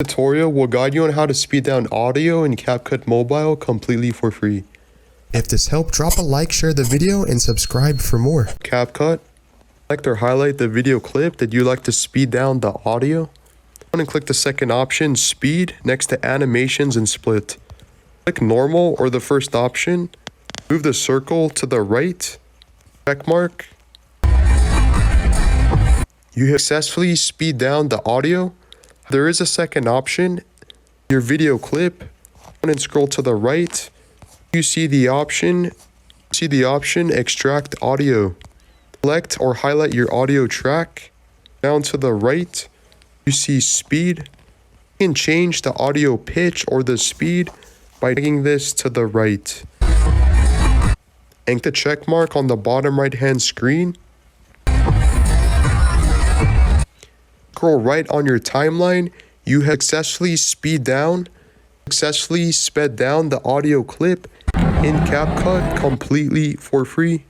Tutorial will guide you on how to speed down audio in Capcut Mobile completely for free. If this helped, drop a like, share the video, and subscribe for more. Capcut, select or highlight the video clip that you like to speed down the audio. And click the second option, speed, next to animations and split. Click normal or the first option. Move the circle to the right. Check mark. You successfully speed down the audio. There is a second option, your video clip, and scroll to the right. You see the option extract audio. Select or highlight your audio track. Down to the right, you see speed. You can change the audio pitch or the speed by dragging this to the right. And the check mark on the bottom right hand screen. Scroll right on your timeline, you have successfully sped down the audio clip in Capcut completely for free.